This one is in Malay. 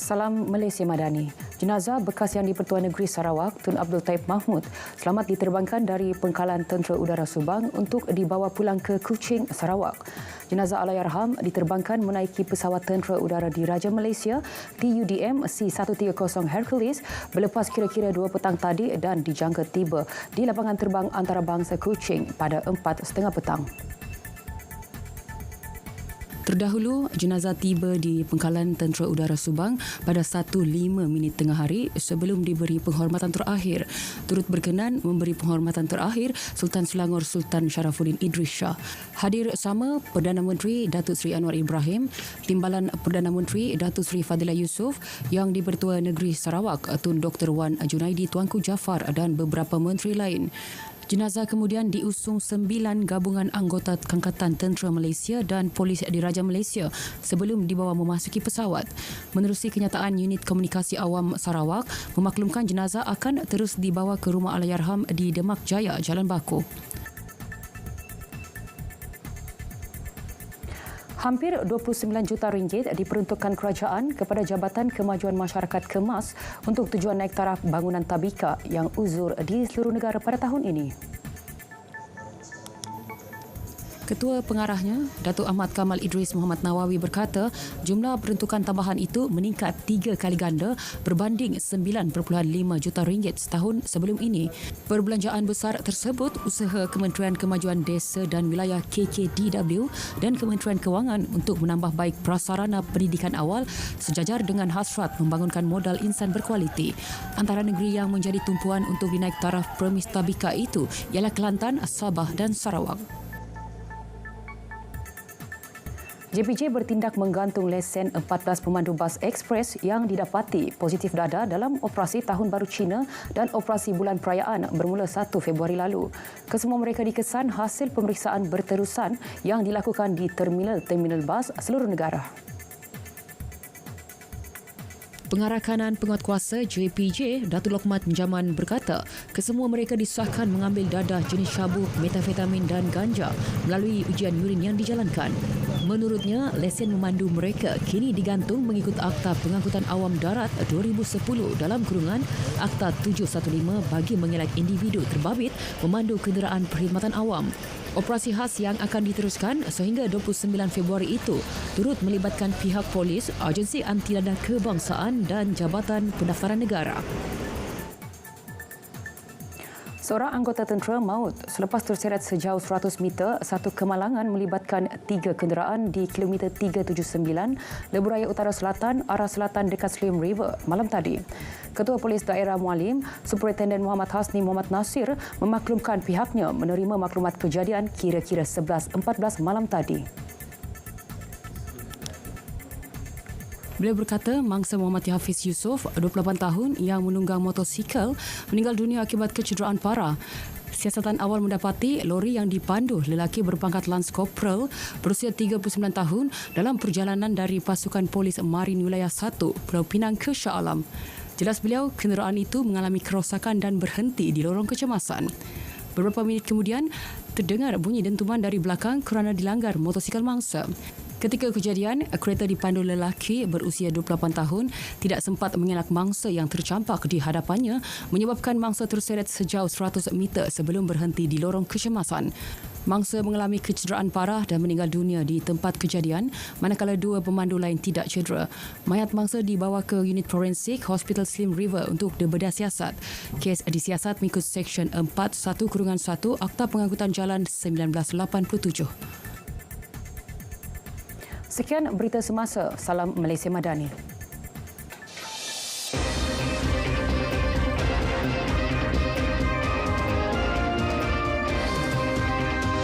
Salam Malaysia Madani. Jenazah bekas Yang di-Pertuan Negeri Sarawak, Tun Abdul Taib Mahmud, selamat diterbangkan dari Pengkalan Tentera Udara Subang untuk dibawa pulang ke Kuching, Sarawak. Jenazah Allahyarham diterbangkan menaiki pesawat Tentera Udara Diraja Malaysia TUDM C-130 Hercules berlepas kira-kira 2 petang tadi dan dijangka tiba di lapangan terbang antarabangsa Kuching pada 4.30 petang. Terdahulu, jenazah tiba di Pengkalan Tentera Udara Subang pada 1.05 tengah hari sebelum diberi penghormatan terakhir. Turut berkenan memberi penghormatan terakhir Sultan Selangor Sultan Sharafuddin Idris Shah. Hadir sama Perdana Menteri Datuk Seri Anwar Ibrahim, Timbalan Perdana Menteri Datuk Seri Fadilah Yusof, Yang di-Pertua Negeri Sarawak Tun Dr. Wan Junaidi Tuanku Jaafar dan beberapa menteri lain. Jenazah kemudian diusung 9 gabungan anggota Angkatan Tentera Malaysia dan Polis Diraja Malaysia sebelum dibawa memasuki pesawat. Menerusi kenyataan Unit Komunikasi Awam Sarawak, memaklumkan jenazah akan terus dibawa ke rumah Allahyarham di Demak Jaya, Jalan Baku. Hampir 29 juta ringgit diperuntukkan kerajaan kepada Jabatan Kemajuan Masyarakat Kemas untuk tujuan naik taraf bangunan tabika yang uzur di seluruh negara pada tahun ini. Ketua Pengarahnya, Datuk Ahmad Kamal Idris Muhammad Nawawi berkata, jumlah peruntukan tambahan itu meningkat 3 kali ganda berbanding 9.5 juta ringgit setahun sebelum ini. Perbelanjaan besar tersebut usaha Kementerian Kemajuan Desa dan Wilayah KKDW dan Kementerian Kewangan untuk menambah baik prasarana pendidikan awal sejajar dengan hasrat membangunkan modal insan berkualiti. Antara negeri yang menjadi tumpuan untuk dinaik taraf premis tabika itu ialah Kelantan, Sabah dan Sarawak. JPJ bertindak menggantung lesen 14 pemandu bas ekspres yang didapati positif dada dalam operasi Tahun Baru Cina dan operasi Bulan Perayaan bermula 1 Februari lalu. Kesemua mereka dikesan hasil pemeriksaan berterusan yang dilakukan di terminal-terminal bas seluruh negara. Pengarah Kanan Penguatkuasa JPJ, Datuk Lokmat Jaman berkata, kesemua mereka disahkan mengambil dadah jenis syabu, metafetamin dan ganja melalui ujian urin yang dijalankan. Menurutnya, lesen memandu mereka kini digantung mengikut Akta Pengangkutan Awam Darat 2010 dalam kurungan Akta 715 bagi mengelak individu terbabit memandu kenderaan perkhidmatan awam. Operasi khas yang akan diteruskan sehingga 29 Februari itu turut melibatkan pihak polis, agensi anti dadah kebangsaan dan Jabatan Pendaftaran Negara. Seorang anggota tentera maut selepas terseret sejauh 100 meter satu kemalangan melibatkan 3 kenderaan di kilometer 379 Lebuh Raya Utara Selatan arah selatan dekat Slim River malam tadi. Ketua Polis Daerah Mualim, Superintendent Muhammad Hasni Muhammad Nasir memaklumkan pihaknya menerima maklumat kejadian kira-kira 11.14 malam tadi. Beliau berkata mangsa Muhammad Hafiz Yusof, 28 tahun yang menunggang motosikal, meninggal dunia akibat kecederaan parah. Siasatan awal mendapati lori yang dipandu lelaki berpangkat Lance Corporal berusia 39 tahun dalam perjalanan dari pasukan polis Marin Wilayah 1, Pulau Pinang ke Shah Alam. Jelas beliau, kenderaan itu mengalami kerosakan dan berhenti di lorong kecemasan. Beberapa minit kemudian, terdengar bunyi dentuman dari belakang kerana dilanggar motosikal mangsa. Ketika kejadian, kereta dipandu lelaki berusia 28 tahun tidak sempat mengelak mangsa yang tercampak di hadapannya menyebabkan mangsa terseret sejauh 100 meter sebelum berhenti di lorong kecemasan. Mangsa mengalami kecederaan parah dan meninggal dunia di tempat kejadian manakala 2 pemandu lain tidak cedera. Mayat mangsa dibawa ke unit forensik Hospital Slim River untuk dibedah siasat. Kes disiasat mengikut Seksyen 4.1/1 Akta Pengangkutan Jalan 1987. Sekian berita semasa. Salam Malaysia Madani.